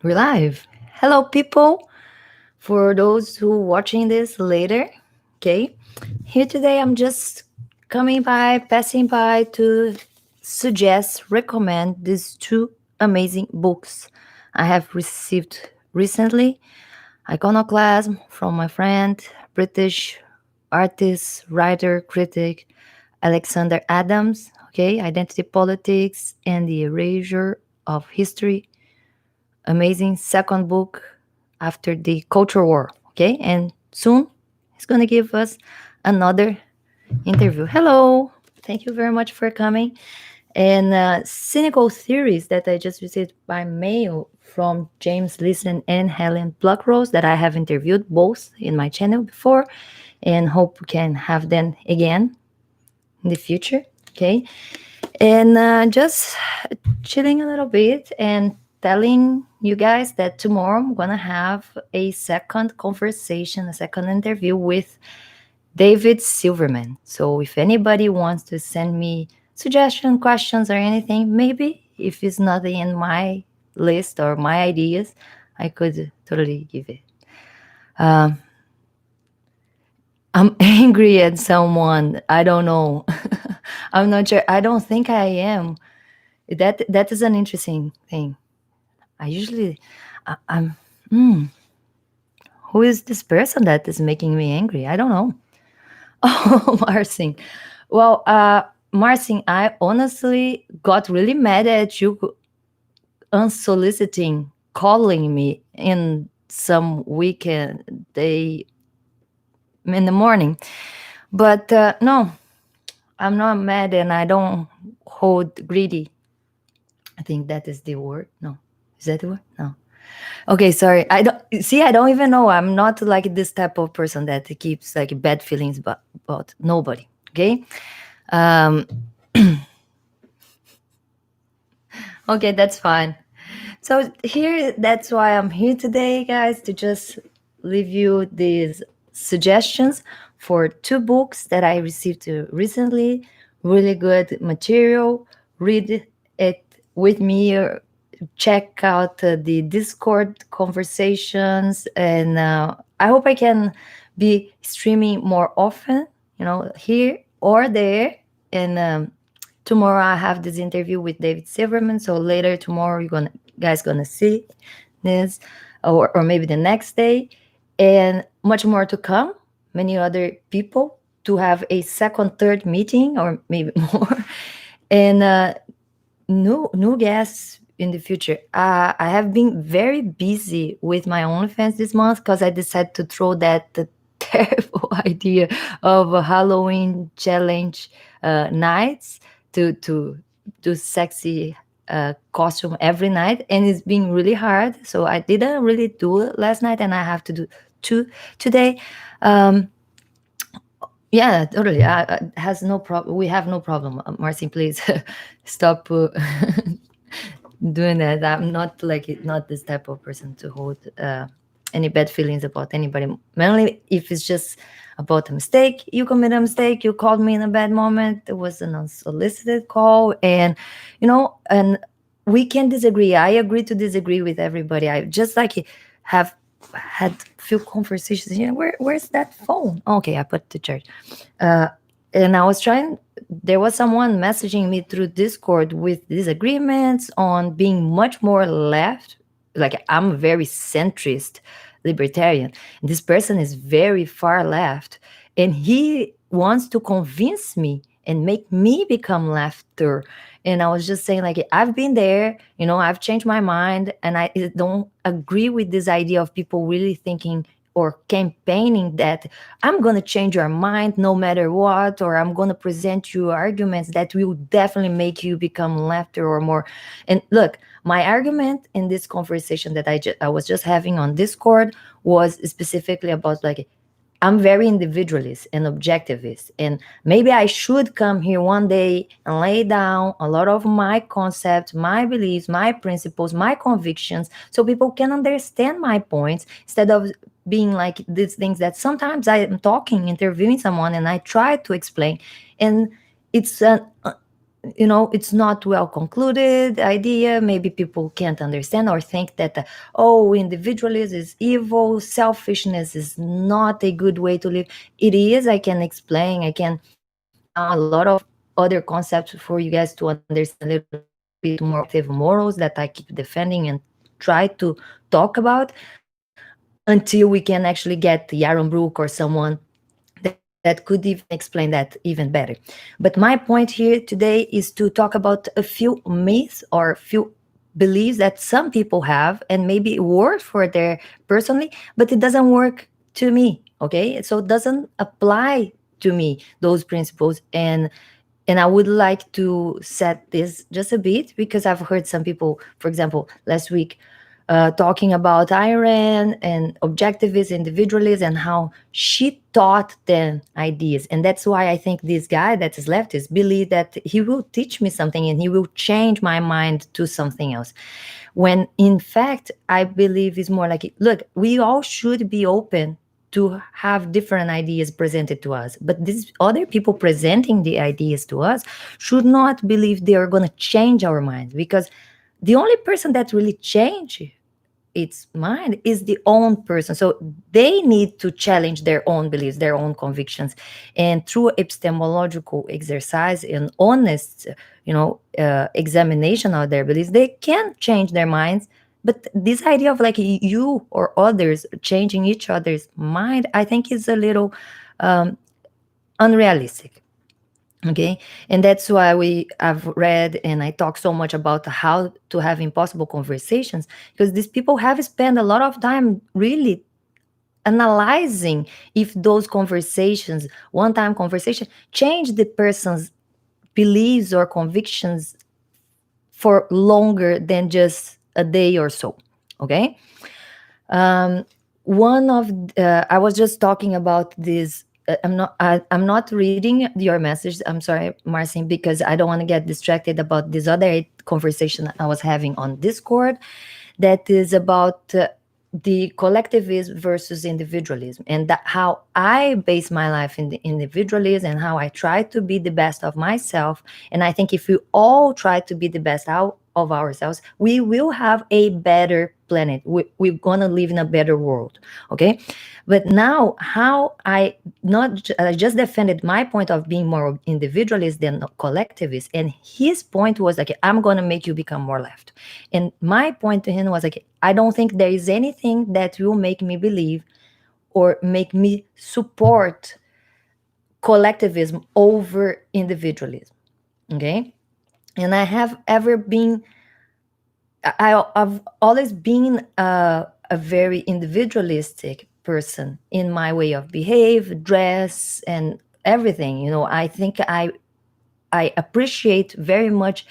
We're live. Hello, people. For those who watching this later, okay. Here today, I'm just passing by to recommend these two amazing books I have received recently. Iconoclasm from my friend, British artist, writer, critic Alexander Adams. Okay, Identity Politics and the Erasure of History, amazing second book after the culture war. Okay, and soon he's gonna give us another interview. Hello, thank you very much for coming. And cynical theories that I just received by mail from James Listen and Helen Pluckrose that I have interviewed both in my channel before, and hope we can have them again in the future. Okay, and just chilling a little bit and telling you guys that tomorrow I'm gonna have a second conversation, a second interview with David Silverman. So if anybody wants to send me suggestion, questions, or anything, maybe if it's not in my list or my ideas, I could totally give it. Um, I'm angry at someone. I don't know. I'm not sure. I don't think I am. That is an interesting thing. I usually, I'm. Hmm, who is this person that is making me angry? I don't know. Oh, Marcin. Well, Marcin, I honestly got really mad at you unsoliciting calling me in some weekend day in the morning. But no, I'm not mad and I don't hold greedy. I think that is the word. No. Is that the word? No. Okay, sorry. I don't see. I don't even know. I'm not like this type of person that keeps like bad feelings about nobody. Okay. Um. Okay, that's fine. So here, that's why I'm here today, guys, to just leave you these suggestions for two books that I received recently. Really good material. Read it with me, or check out the Discord conversations, and I hope I can be streaming more often. Here or there, and tomorrow I have this interview with David Silverman. So later tomorrow, you're gonna guys gonna see this, or maybe the next day, and much more to come. Many other people to have a second, third meeting, or maybe more, and new guests in the future. I have been very busy with my OnlyFans this month because I decided to throw that terrible idea of a Halloween challenge nights to do sexy costume every night, and it's been really hard. So I didn't really do it last night, and I have to do two today. Um, yeah, totally. Has no problem. We have no problem. Marcin, please stop doing that. I'm not like not this type of person to hold any bad feelings about anybody. Mainly if it's just about a mistake. You commit a mistake. You called me in a bad moment. It was an unsolicited call, and and we can disagree. I agree to disagree with everybody. I just like have had few conversations. Where's that phone? Okay, I put to charge. Uh, and I was trying. There was someone messaging me through Discord with disagreements on being much more left. Like I'm a very centrist libertarian. This person is very far left, and he wants to convince me and make me become lefter. And I was just saying, like, I've been there, I've changed my mind, and I don't agree with this idea of people really thinking or campaigning that I'm going to change your mind no matter what, or I'm going to present you arguments that will definitely make you become lefter or more. And look, my argument in this conversation that I was just having on Discord was specifically about like I'm very individualist and objectivist. And maybe I should come here one day and lay down a lot of my concepts, my beliefs, my principles, my convictions, so people can understand my points instead of being like these things that sometimes I am talking, interviewing someone, and I try to explain. And it's it's not well concluded idea. Maybe people can't understand or think that, oh, individualism is evil, selfishness is not a good way to live. It is. I can explain, I can break down a lot of other concepts for you guys to understand a little bit more of collective morals that I keep defending and try to talk about, until we can actually get Yaron Brook or someone that could even explain that even better. But my point here today is to talk about a few myths or few beliefs that some people have, and maybe it works for their personally, but it doesn't work to me. Okay, so it doesn't apply to me, those principles. And I would like to set this just a bit, because I've heard some people, for example, last week, talking about Iran and objectivist individualism and how she taught them ideas. And that's why I think this guy that is leftist believe that he will teach me something and he will change my mind to something else. When in fact, I believe is more like, look, we all should be open to have different ideas presented to us. But these other people presenting the ideas to us should not believe they are going to change our minds, because the only person that really change its mind is the own person. So they need to challenge their own beliefs, their own convictions, and through epistemological exercise and honest, examination of their beliefs, they can change their minds. But this idea of like you or others changing each other's mind, I think is a little um, unrealistic. Okay, and that's why I've read and I talk so much about how to have impossible conversations, because these people have spent a lot of time really analyzing if those conversations, one time conversation, change the person's beliefs or convictions for longer than just a day or so. Okay. um, One of I was just talking about this. I'm not reading your message. I'm sorry, Marcin, because I don't want to get distracted about this other conversation I was having on Discord. That is about the collectivism versus individualism, and that how I base my life in the individualism and how I try to be the best of myself. And I think if we all try to be the best out of ourselves, we will have a better planet. We're gonna live in a better world. Okay, but now how I just defended my point of being more individualist than collectivist, and his point was like, I'm gonna make you become more left. And my point to him was like, I don't think there is anything that will make me believe or make me support collectivism over individualism. Okay. And I have ever been, I've always been a very individualistic person in my way of behave, dress, and everything. I think I appreciate very much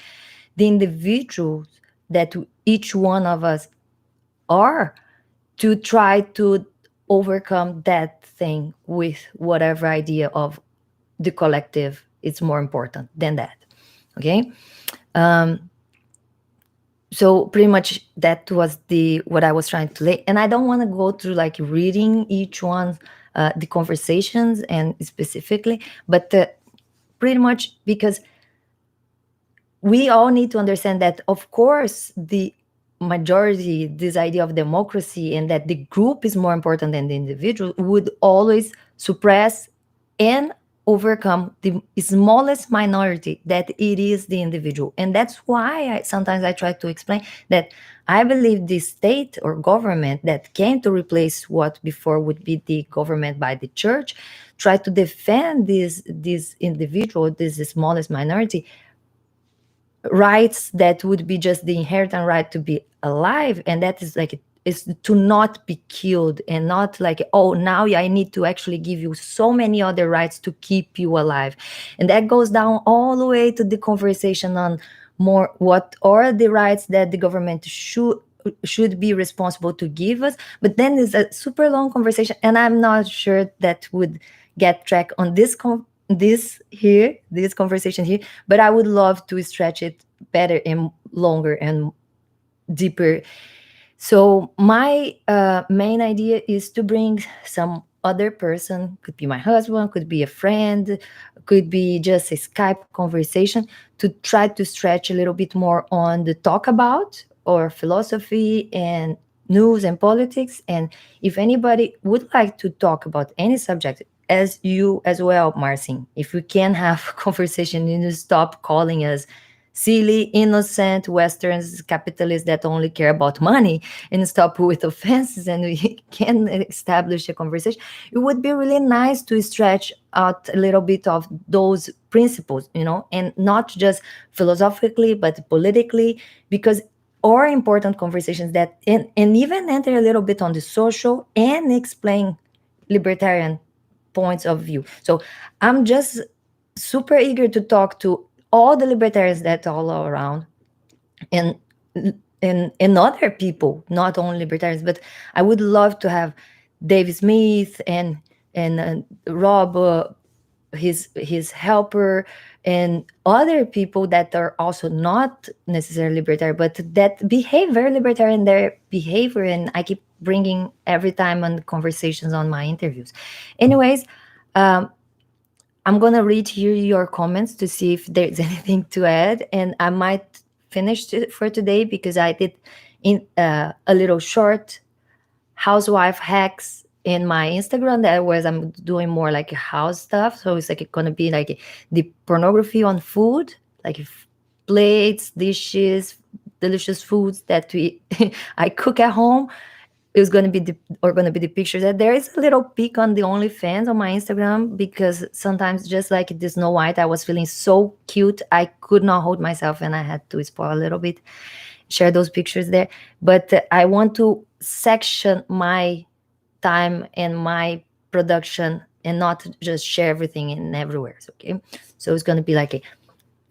the individuals that each one of us are, to try to overcome that thing with whatever idea of the collective is more important than that. Okay. um, so pretty much that was the what I was trying to lay, and I don't want to go through like reading each one, the conversations and specifically, but pretty much because we all need to understand that, of course, the majority, this idea of democracy and that the group is more important than the individual, would always suppress and overcome the smallest minority, that it is the individual. And that's why sometimes I try to explain that I believe the state or government that came to replace what before would be the government by the church, try to defend this individual, this smallest minority, rights that would be just the inherent right to be alive, and that is like, is to not be killed, and not like, oh, now I need to actually give you so many other rights to keep you alive. And that goes down all the way to the conversation on more what are the rights that the government should be responsible to give us. But then there's a super long conversation, and I'm not sure that would get track on this conversation here, but I would love to stretch it better and longer and deeper. So my main idea is to bring some other person, could be my husband, could be a friend, could be just a Skype conversation, to try to stretch a little bit more on the talk about or philosophy and news and politics. And if anybody would like to talk about any subject, as you as well, Marcin, if we can have a conversation, you stop calling us silly, innocent Westerns, capitalists that only care about money, and stop with offenses, and we can establish a conversation. It would be really nice to stretch out a little bit of those principles, and not just philosophically, but politically, because are important conversations that, and even enter a little bit on the social and explain libertarian points of view. So I'm just super eager to talk to all the libertarians that all around, and and other people, not only libertarians, but I would love to have Dave Smith and Rob, his helper, and other people that are also not necessarily libertarian, but that behave very libertarian in their behavior. And I keep bringing every time on conversations on my interviews. Anyways, um, I'm gonna read here your comments to see if there's anything to add, and I might finish for today because I did in a little short housewife hacks in my Instagram. That was, I'm doing more like house stuff, so it's like gonna be like the pornography on food, like plates, dishes, delicious foods that we I cook at home. It's going to be the pictures. That there is a little peek on the OnlyFans on my Instagram, because sometimes, just like the Snow White, I was feeling so cute I could not hold myself, and I had to spoil a little bit, share those pictures there. But I want to section my time and my production, and not just share everything in everywhere. Okay, so it's going to be like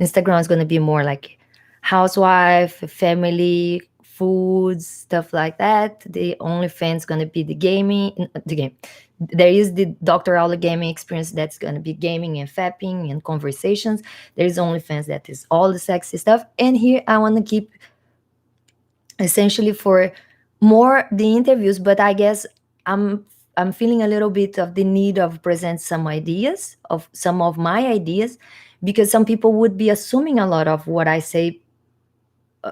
Instagram is going to be more like housewife, family, foods, stuff like that. The OnlyFans going to be the gaming, the game. There is the Dr. Aula gaming experience, that's going to be gaming and fapping and conversations. There is OnlyFans that is all the sexy stuff. And here I want to keep essentially for more the interviews, but I guess I'm feeling a little bit of the need of present some ideas, of some of my ideas, because some people would be assuming a lot of what I say,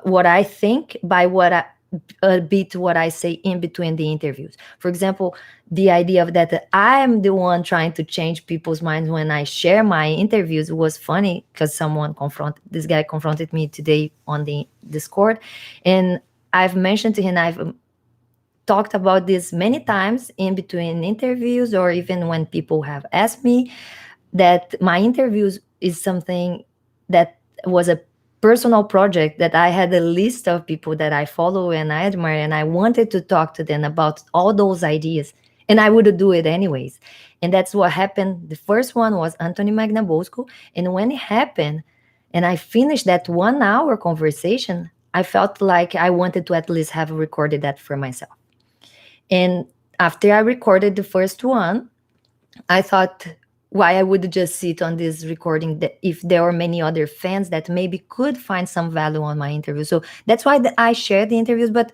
what I think, by a bit what I say in between the interviews. For example, the idea of that I am the one trying to change people's minds when I share my interviews was funny, because this guy confronted me today on the Discord, and I've mentioned to him, I've talked about this many times in between interviews, or even when people have asked me, that my interviews is something that was a personal project, that I had a list of people that I follow and I admire, and I wanted to talk to them about all those ideas, and I would do it anyways. And that's what happened. The first one was Anthony Magnabosco, and when it happened and I finished that 1 hour conversation, I felt like I wanted to at least have recorded that for myself. And after I recorded the first one, I thought, why I would just sit on this recording, that if there are many other fans that maybe could find some value on my interview. So that's why I share the interviews, but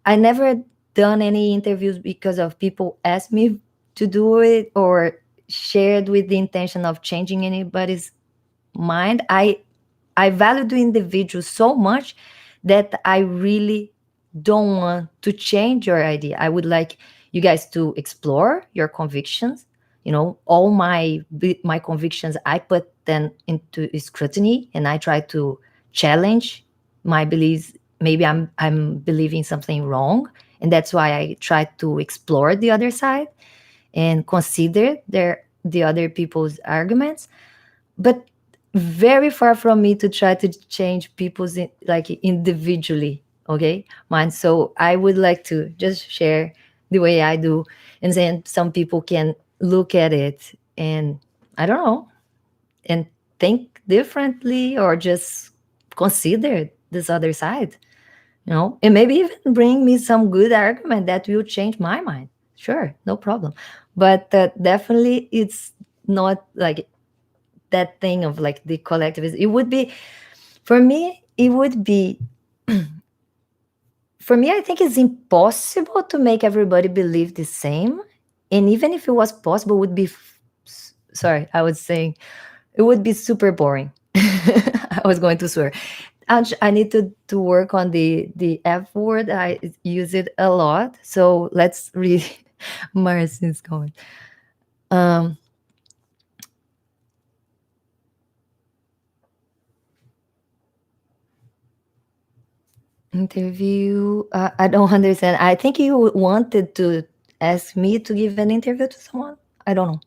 I never done any interviews because of people asked me to do it, or shared with the intention of changing anybody's mind. I value the individual so much that I really don't want to change your idea. I would like you guys to explore your convictions. All my convictions, I put them into scrutiny, and I try to challenge my beliefs. Maybe I'm believing something wrong, and that's why I try to explore the other side and consider the other people's arguments. But very far from me to try to change people's like individually, okay, mind. So I would like to just share the way I do, and then some people can look at it and, I don't know, and think differently, or just consider this other side, and maybe even bring me some good argument that will change my mind. Sure, no problem. But definitely it's not like that thing of like the collectivism. It would be, for me, it would be, for me, I think it's impossible to make everybody believe the same And even if it was possible, would be sorry, I was saying it would be super boring. I was going to swear. I need to work on the F word. I use it a lot. So let's read. Marcy's going. Um, Interview. I don't understand. I think you wanted to ask me to give an interview to someone. I don't know.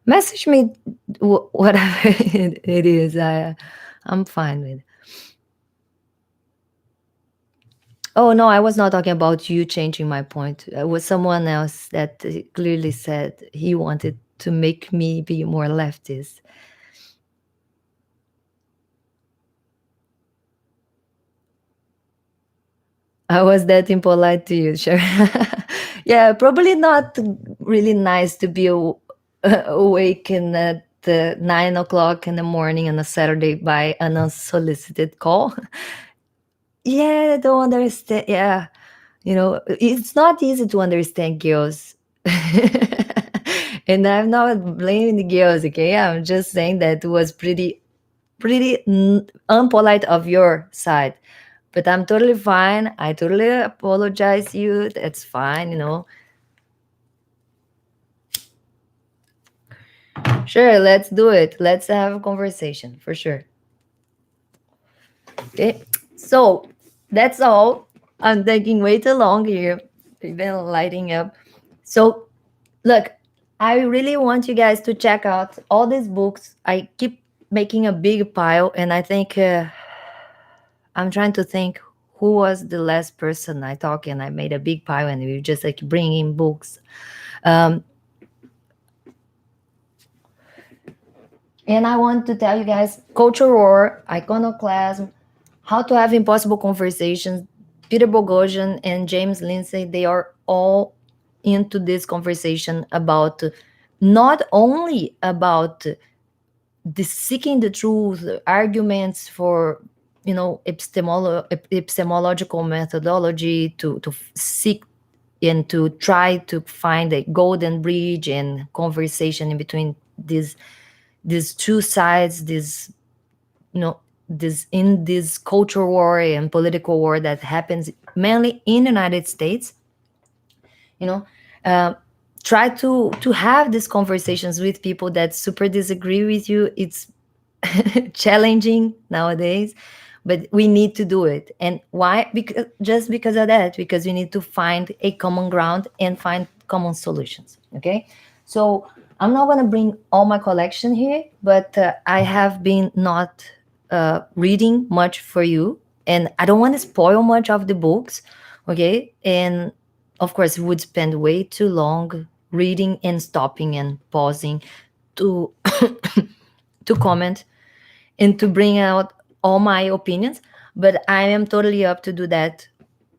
Message me whatever it is. I'm fine with. Oh no, I was not talking about you changing my point. It was someone else that clearly said he wanted to make me be more leftist. I was that impolite to you, sure. Yeah, probably not really nice to be awakened at 9 o'clock in the morning on a Saturday by an unsolicited call. Yeah, I don't understand. Yeah, it's not easy to understand girls. And I'm not blaming the girls, okay? I'm just saying that it was pretty unpolite of your side. But I'm totally fine. I totally apologize you. That's fine. Sure, let's do it. Let's have a conversation for sure. Okay. So that's all. I'm taking way too long here. Even lighting up. So look, I really want you guys to check out all these books. I keep making a big pile, and I think I'm trying to think who was the last person I talked, and I made a big pile, and we just like bringing books. Um, and I want to tell you guys, Culture War, Iconoclasm, How to Have Impossible Conversations. Peter Boghossian and James Lindsay, they are all into this conversation about not only about the seeking the truth, arguments for epistemological methodology to seek and to try to find a golden bridge and conversation in between these two sides, you know this in this cultural war and political war that happens mainly in the United States. you know uh, Try to have these conversations with people that super disagree with you. It's challenging nowadays, but we need to do it. And why? Because of that, because we need to find a common ground and find common solutions. Okay, so I'm not going to bring all my collection here, but I have been not reading much for you, and I don't want to spoil much of the books. Okay, and of course we would spend way too long reading and stopping and pausing to to comment and to bring out all my opinions. But I am totally up to do that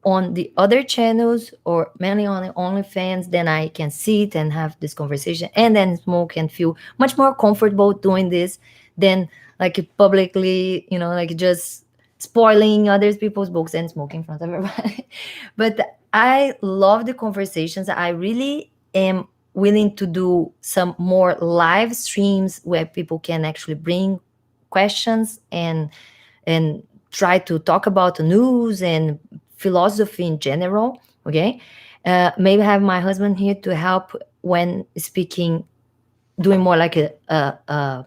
on the other channels or mainly on the OnlyFans. Then I can sit and have this conversation and then smoke and feel much more comfortable doing this than like publicly, like just spoiling other people's books and smoking in front of everybody. But I love the conversations. I really am willing to do some more live streams where people can actually bring questions and try to talk about the news and philosophy in general. Okay, maybe have my husband here to help when speaking, doing more like a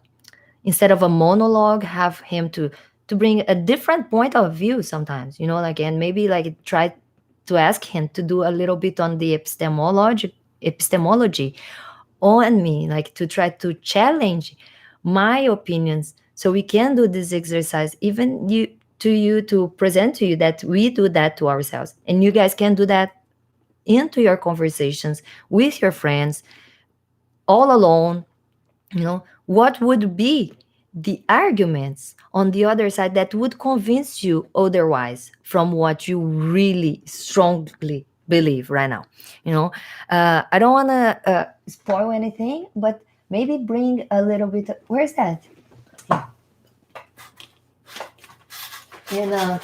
instead of a monologue, have him to bring a different point of view sometimes. Like, and maybe like try to ask him to do a little bit on the epistemology on me, like to try to challenge my opinions, so we can do this exercise, even you to present to you that we do that to ourselves, and you guys can do that into your conversations with your friends, all alone. What would be the arguments on the other side that would convince you otherwise from what you really strongly believe right now. I don't want to spoil anything, but maybe bring a little bit where's that? And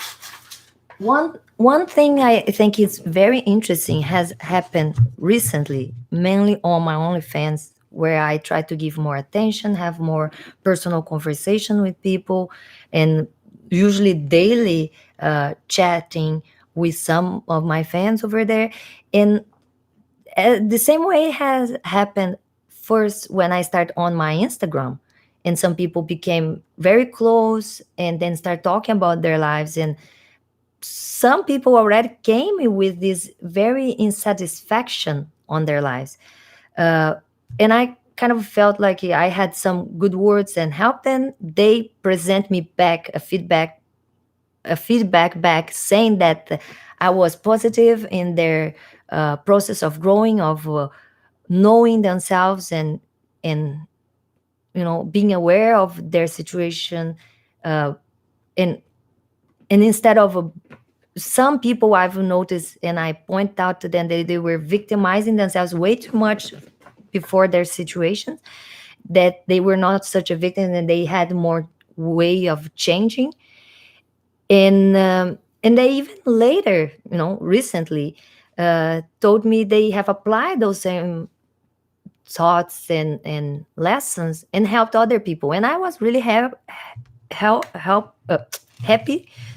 One thing I think is very interesting has happened recently, mainly on my OnlyFans, where I try to give more attention, have more personal conversation with people, and usually daily chatting with some of my fans over there. And the same way has happened first when I start on my Instagram, and some people became very close and then start talking about their lives, and some people already came with this very insatisfaction on their lives, uh, and I kind of felt like I had some good words and helped them. They present me back a feedback back saying that I was positive in their process of growing, of knowing themselves, and being aware of their situation, uh, and and instead of some people I've noticed, and I point out to them that they were victimizing themselves way too much before their situation, that they were not such a victim and they had more way of changing. And they even later, recently, told me they have applied those same thoughts and lessons and helped other people, and I was really happy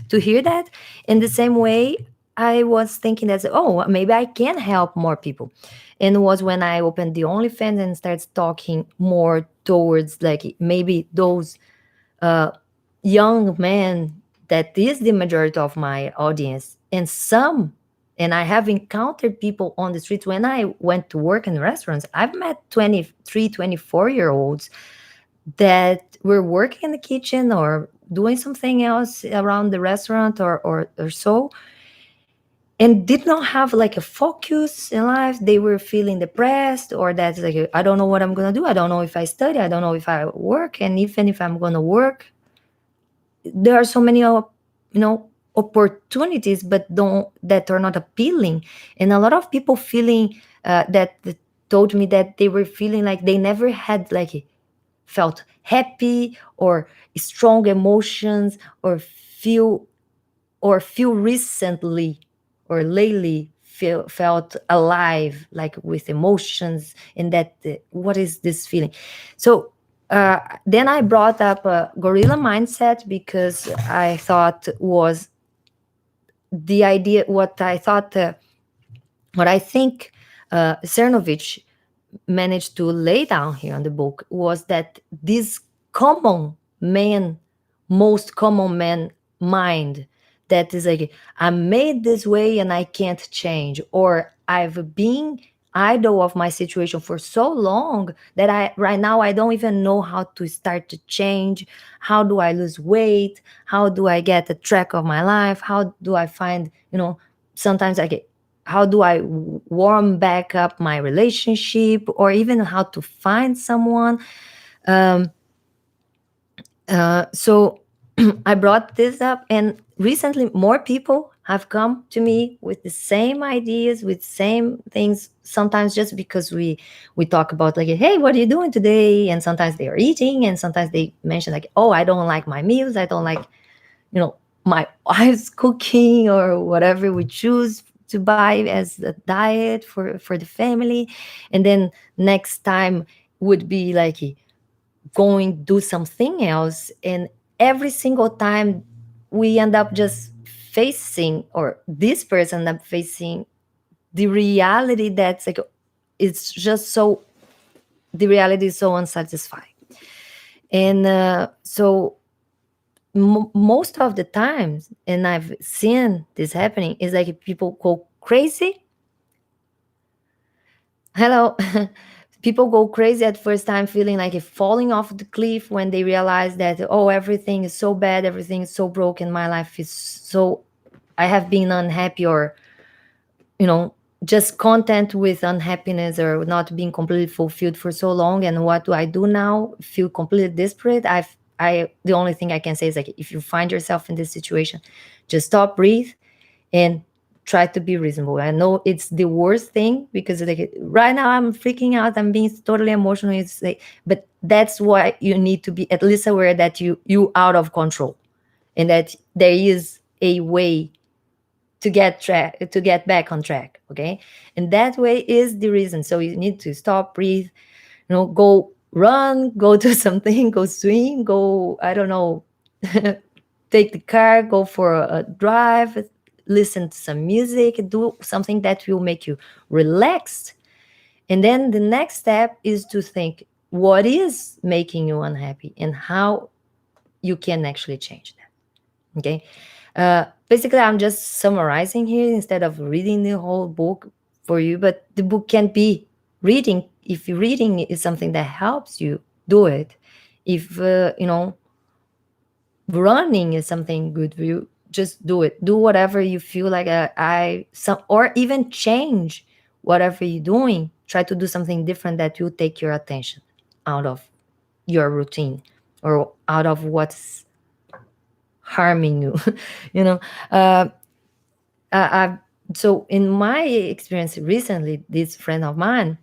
to hear that. In the same way, I was thinking that, oh, maybe I can help more people. And it was when I opened the OnlyFans and started talking more towards, like, maybe those uh, young men, that is the majority of my audience. And I have encountered people on the streets when I went to work in restaurants. I've met 23, 24-year olds that were working in the kitchen or doing something else around the restaurant, or so, and did not have like a focus in life. They were feeling depressed, or that's like, I don't know what I'm gonna do. I don't know if I study. I don't know if I work. And even if I'm gonna work, there are so many opportunities, but don't that are not appealing. And a lot of people feeling that told me that they were feeling like they never had, like, felt happy or strong emotions, or feel recently or lately felt alive, like with emotions, and that what is this feeling. So then I brought up gorilla mindset, because I thought was the idea, what I think Cernovich managed to lay down here on the book was that this common man, most common man mind, that is like, I'm made this way and I can't change, or I've been idle of my situation for so long that I right now I don't even know how to start to change. How do I lose weight? How do I get a track of my life? How do I find, sometimes I get, how do I warm back up my relationship, or even how to find someone. um, so I brought this up, and recently more people have come to me with the same ideas, with same things. Sometimes just because we talk about, like, hey, what are you doing today? And sometimes they are eating, and sometimes they mention, like, oh, I don't like my meals, I don't like, my wife's cooking, or whatever we choose to buy as a diet for the family. And then next time would be like going do something else. And every single time we end up just facing, or this person end up facing, the reality that's like, it's just so the reality is so unsatisfying. And so most of the times, and I've seen this happening, is like people go crazy. Hello. People go crazy at first time, feeling like a falling off the cliff, when they realize that, oh, everything is so bad, everything is so broken, my life is so, I have been unhappy, or you know just content with unhappiness, or not being completely fulfilled for so long. And what do I do now? Feel completely desperate. The only thing I can say is, like, if you find yourself in this situation, just stop, breathe, and try to be reasonable. I know it's the worst thing, because, like, right now I'm freaking out, I'm being totally emotional. It's like, but that's why you need to be at least aware that you out of control, and that there is a way to get back on track. Okay, and that way is the reason. So you need to stop, breathe, go run, go do something, go swim, go, I don't know, take the car, go for a drive, listen to some music, do something that will make you relaxed. And then the next step is to think what is making you unhappy and how you can actually change that. Okay. Basically, I'm just summarizing here instead of reading the whole book for you, but the book can be reading. If reading is something that helps you, do it. If, running is something good for you, just do it. Do whatever you feel like. Or even change whatever you're doing. Try to do something different that will take your attention out of your routine or out of what's harming you. you know uh, I so in my experience recently, this friend of mine,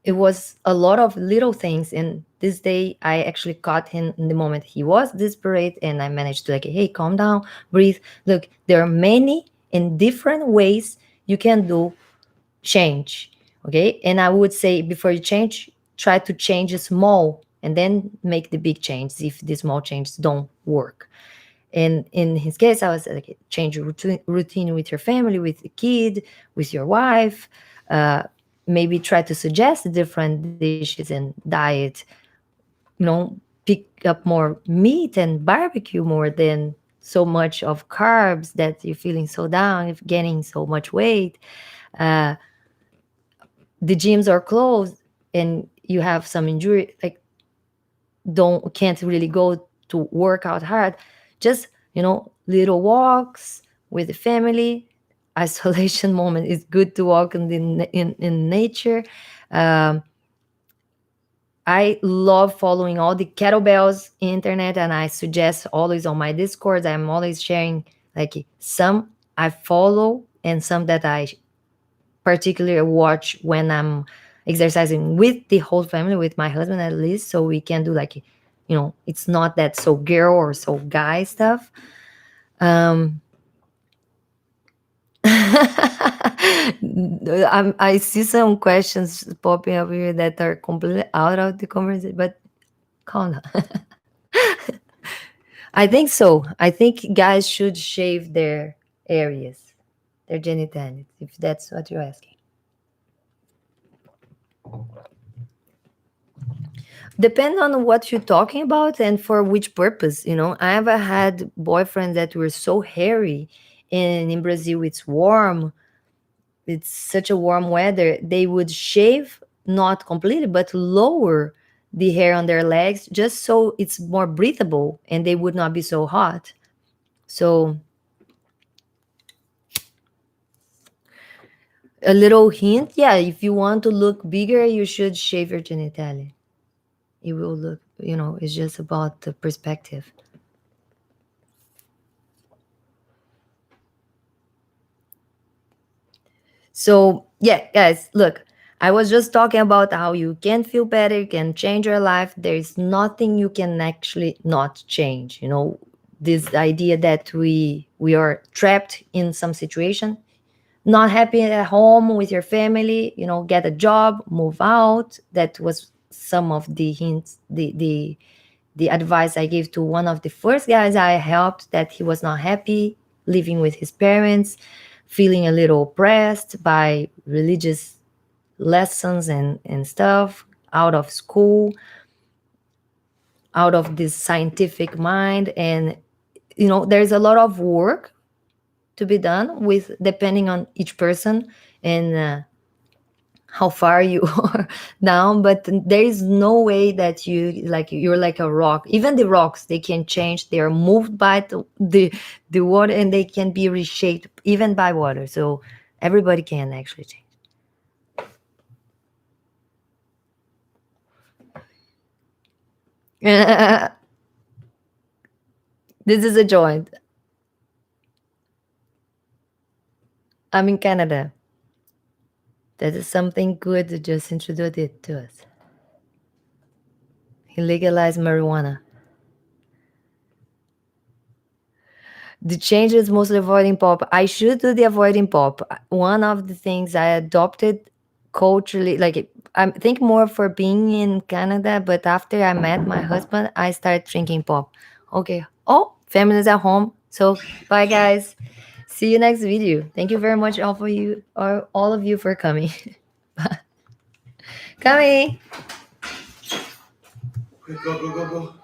it was a lot of little things, and this day I actually caught him in the moment he was desperate, and I managed to, like, hey, calm down, breathe, look, there are many and different ways you can do change. Okay, and I would say before you change, try to change small and then make the big changes if the small changes don't work. And in his case, I was like, change your routine with your family, with the kid, with your wife. Uh, Maybe try to suggest different dishes and diet. Pick up more meat and barbecue more than so much of carbs that you're feeling so down, if gaining so much weight. Uh, the gyms are closed and you have some injury, like can't really go to work out hard. Just little walks with the family. Isolation moment is good to walk in nature. um, I love following all the kettlebells internet, and I suggest always on my discord. I'm always sharing, like, some I follow and some that I particularly watch when I'm exercising with the whole family, with my husband at least, so we can do, like, it's not that so girl or so guy stuff. Um, I see some questions popping up here that are completely out of the conversation, but calm down. I think so. I think guys should shave their areas, their genitals, if that's what you're asking. Depend on what you're talking about and for which purpose. I have had boyfriends that were so hairy, and in Brazil it's warm. It's such a warm weather. They would shave, not completely, but lower the hair on their legs just so it's more breathable and they would not be so hot. So a little hint, yeah, if you want to look bigger, you should shave your genitalia. It will look, it's just about the perspective. So, yeah, guys, look, I was just talking about how you can feel better, you can change your life. There is nothing you can actually not change. This idea that we are trapped in some situation, not happy at home with your family, get a job, move out. That was some of the hints, the advice I gave to one of the first guys I helped, that he was not happy living with his parents, feeling a little oppressed by religious lessons and stuff, out of school, out of this scientific mind. And there's a lot of work to be done with, depending on each person and how far you are down. But there is no way that you're like a rock. Even the rocks, they can change. They are moved by the water, and they can be reshaped even by water. So everybody can actually change. This is a joint. I'm in Canada. That is something good to just introduce it to us. He legalized marijuana. The change is mostly avoiding pop. I should do the avoiding pop. One of the things I adopted culturally, like I think more for being in Canada, but after I met my husband, I started drinking pop. Okay. Oh, family's at home. So bye guys. See you next video. Thank you very much all for you or all of you for coming. Coming. Quick, go, go, go, go.